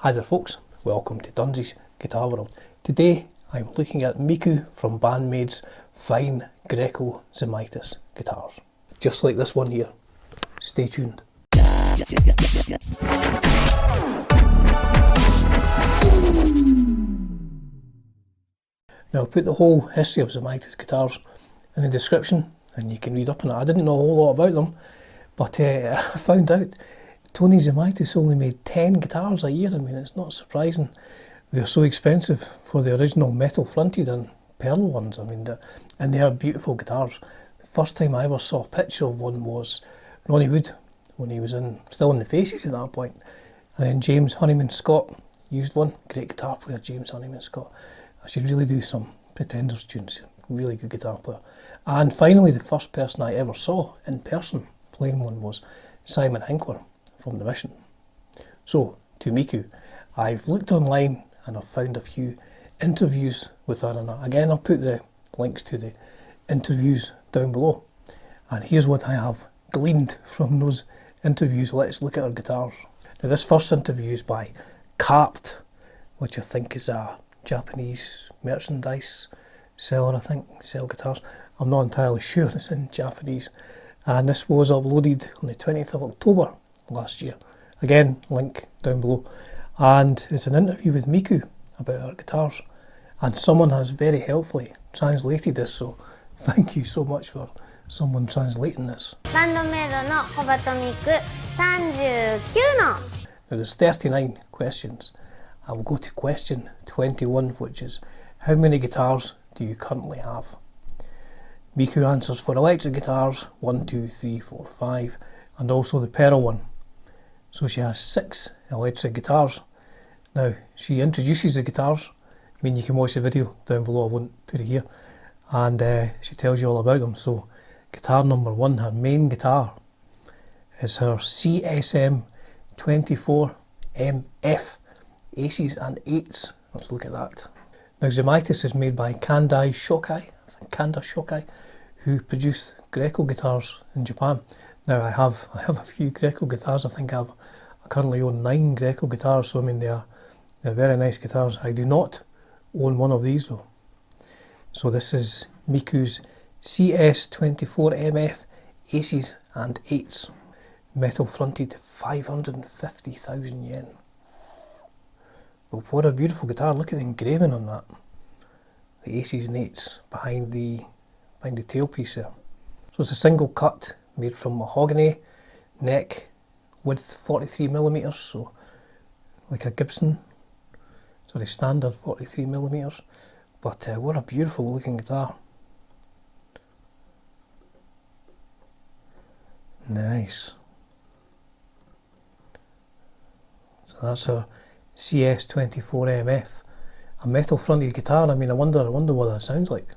Hi there folks, welcome to Dunzy's Guitar World. Today I'm looking at Miku from Band-Maid's fine Greco Zemaitis guitars. Just like this one here. Stay tuned. Now I'll put the whole history of Zemaitis guitars in the description and you can read up on it. I didn't know a whole lot about them, but I found out Tony Zemaitis only made 10 guitars a year. I mean, it's not surprising. They're so expensive for the original metal fronted and pearl ones. I mean, they are beautiful guitars. The first time I ever saw a picture of one was Ronnie Wood, when he was still in the Faces at that point. And then James Honeyman Scott used one. Great guitar player, James Honeyman Scott. I should really do some Pretenders tunes. Really good guitar player. And finally, the first person I ever saw in person playing one was Simon Hinkler from the Mission. So, to Miku, I've looked online and I've found a few interviews with her, and again I'll put the links to the interviews down below. And here's what I have gleaned from those interviews. Let's look at her guitars. Now this first interview is by Cart, which I think is a Japanese merchandise seller, I think, sell guitars. I'm not entirely sure, it's in Japanese. And this was uploaded on the 20th of October last year. Again, link down below. And it's an interview with Miku about her guitars. And someone has very helpfully translated this, so thank you so much for someone translating this. Band-Maidの小鳩ミク39の Now there's 39 questions. I will go to question 21, which is, how many guitars do you currently have? Miku answers for electric guitars 1, 2, 3, 4, 5, and also the pearl one. So she has 6 electric guitars. Now she introduces the guitars. I mean, you can watch the video down below, I won't put it here. And she tells you all about them. So guitar number 1, her main guitar, is her CSM 24MF Aces and 8s. Let's look at that. Now Zemaitis is made by Kanda Shokai, who produced Greco guitars in Japan. Now I have a few Greco guitars. I currently own 9 Greco guitars, so I mean they're very nice guitars. I do not own one of these though. So this is Miku's CS24MF Aces and 8s. Metal fronted, 550,000 yen. But what a beautiful guitar, look at the engraving on that. The Aces and 8s behind the tailpiece there. So it's a single cut made from mahogany, neck width 43mm, so like a Gibson, sorry, standard 43mm. But what a beautiful looking guitar. Nice. So that's a CS24MF, a metal fronted guitar. I mean, I wonder what that sounds like.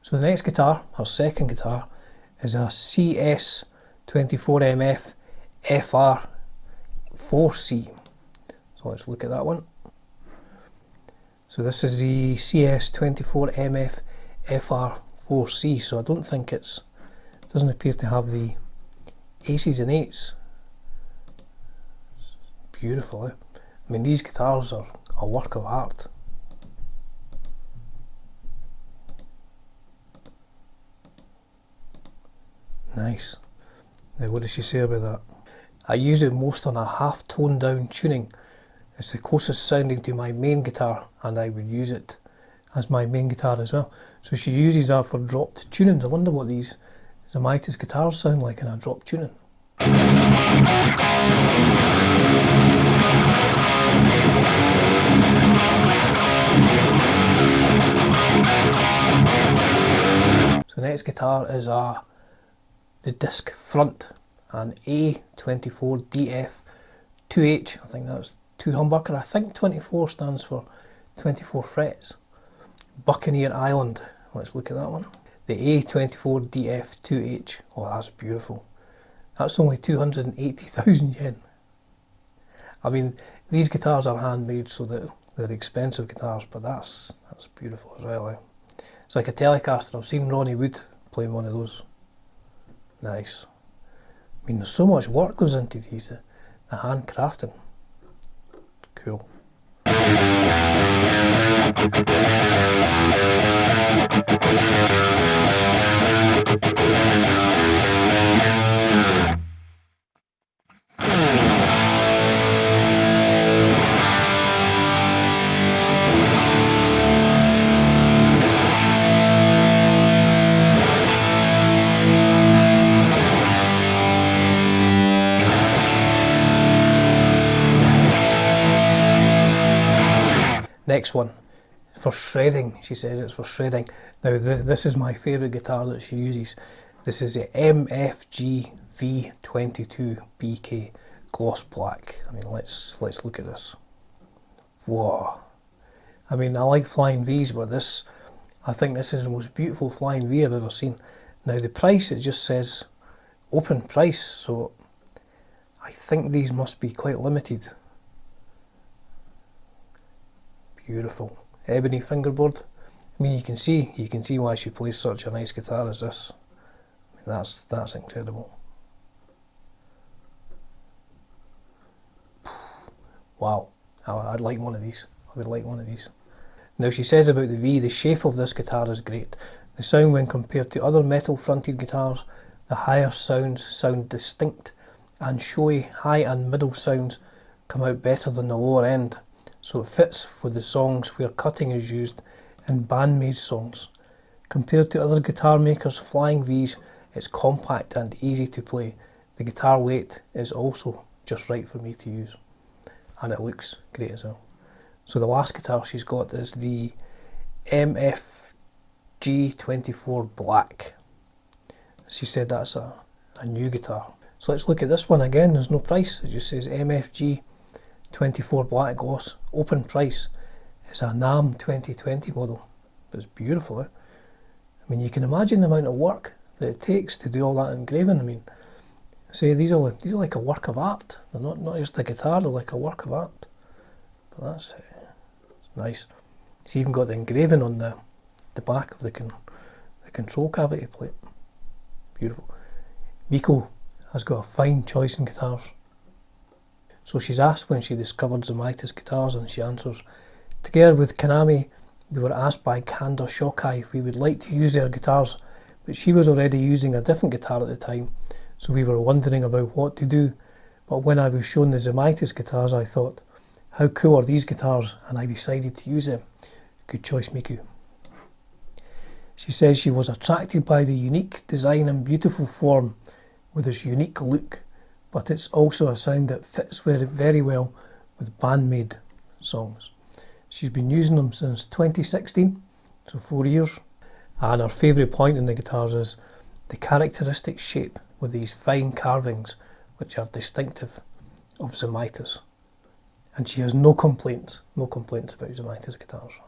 So the next guitar, her second guitar, is a CS24MF FR4C. So let's look at that one. So this is the CS24MF FR4C. So I don't think doesn't appear to have the Aces and 8s. It's beautiful, eh? I mean, these guitars are a work of art. Nice. Now what does she say about that? I use it most on a half toned down tuning. It's the closest sounding to my main guitar and I would use it as my main guitar as well. So she uses that for dropped tunings. I wonder what these Zemaitis guitars sound like in a drop tuning. So the next guitar is the disc front, an A24DF2H. I think that's 2 humbucker. I think 24 stands for 24 frets. Buccaneer Island. Let's look at that one. The A24DF2H. Oh, that's beautiful. That's only 280,000 yen. I mean, these guitars are handmade, so that they're expensive guitars, but that's beautiful as well. It's like a Telecaster. I've seen Ronnie Wood play one of those. Nice. I mean, there's so much work goes into these, the handcrafting. Cool. Next one, for shredding. She says it's for shredding. Now this is my favourite guitar that she uses. This is the MFG V22BK gloss black. I mean, let's look at this. Whoa! I mean, I like flying V's, but this, I think this is the most beautiful flying V I've ever seen. Now the price, it just says open price, so I think these must be quite limited. Beautiful ebony fingerboard. I mean, you can see why she plays such a nice guitar as this. I mean, that's incredible. Wow, I'd like one of these. I would like one of these. Now she says about the V, the shape of this guitar is great. The sound when compared to other metal fronted guitars, the higher sounds sound distinct, and showy high and middle sounds come out better than the lower end. So it fits with the songs where cutting is used in Band-Maid songs. Compared to other guitar makers' flying Vs, it's compact and easy to play. The guitar weight is also just right for me to use. And it looks great as well. So the last guitar she's got is the MFG24 Black. She said that's a new guitar. So let's look at this one again. There's no price. It just says MFG24 Black Gloss. Open price. It's a NAM 2020 model. But it's beautiful. I mean, you can imagine the amount of work that it takes to do all that engraving. I mean, say these are like a work of art. They're not just a guitar, they're like a work of art. But that's it's nice. It's even got the engraving on the back of the control cavity plate. Beautiful. Miku has got a fine choice in guitars. So she's asked when she discovered Zemaitis Guitars, and she answers, together with Kanami, we were asked by Kanda Shokai if we would like to use their guitars, but she was already using a different guitar at the time, so we were wondering about what to do. But when I was shown the Zemaitis guitars, I thought, how cool are these guitars, and I decided to use them. Good choice, Miku. She says she was attracted by the unique design and beautiful form with its unique look, but it's also a sound that fits very well with Band-Maid songs. She's been using them since 2016, so 4 years. And her favourite point in the guitars is the characteristic shape with these fine carvings, which are distinctive of Zemaitis. And she has no complaints about Zemaitis guitars.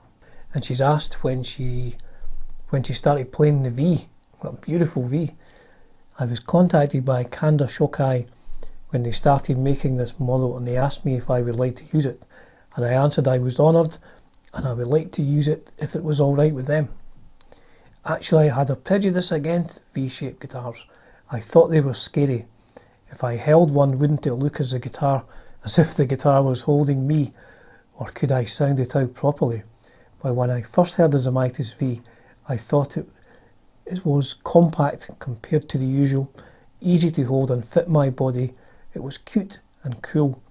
And she's asked when she started playing the V, that beautiful V. I was contacted by Kanda Shokai when they started making this model, and they asked me if I would like to use it. And I answered I was honoured and I would like to use it if it was alright with them. Actually, I had a prejudice against V-shaped guitars. I thought they were scary. If I held one, wouldn't it look as if the guitar was holding me, or could I sound it out properly? But when I first heard the Zemaitis V, I thought it was compact compared to the usual, easy to hold and fit my body. It was cute and cool,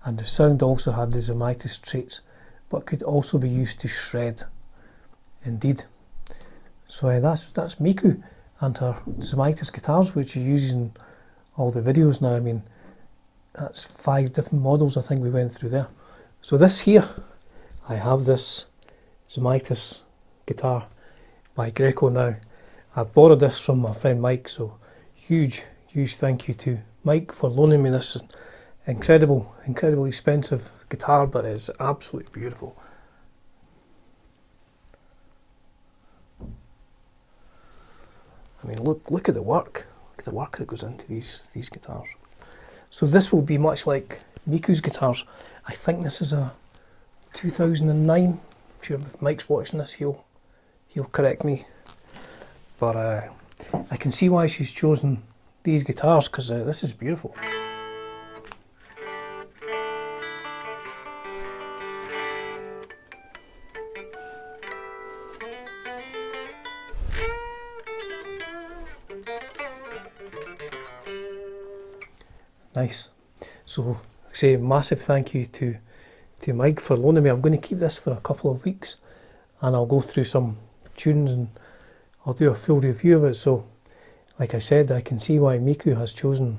and the sound also had the Zemaitis traits, but could also be used to shred. indeed. So that's Miku and her Zemaitis guitars, which she uses in all the videos now. I mean, that's 5 different models I think we went through there. So this here, I have this Zemaitis guitar by Greco now. I borrowed this from my friend Mike, so huge thank you to Mike for loaning me this incredibly expensive guitar, but it's absolutely beautiful. I mean, look at the work. Look at the work that goes into these guitars. So this will be much like Miku's guitars. I think this is a 2009. I'm sure if Mike's watching this, he'll correct me. But I can see why she's chosen these guitars, because this is beautiful. Nice. So, I say massive thank you to Mike for loaning me. I'm going to keep this for a couple of weeks, and I'll go through some tunes and I'll do a full review of it. So, like I said, I can see why Miku has chosen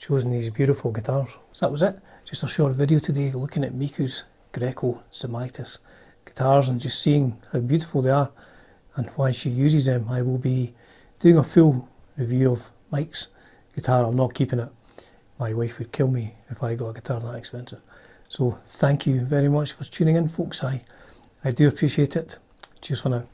these beautiful guitars. So that was it. Just a short video today looking at Miku's Greco Zemaitis guitars and just seeing how beautiful they are and why she uses them. I will be doing a full review of Mike's guitar. I'm not keeping it. My wife would kill me if I got a guitar that expensive. So thank you very much for tuning in, folks. I do appreciate it. Cheers for now.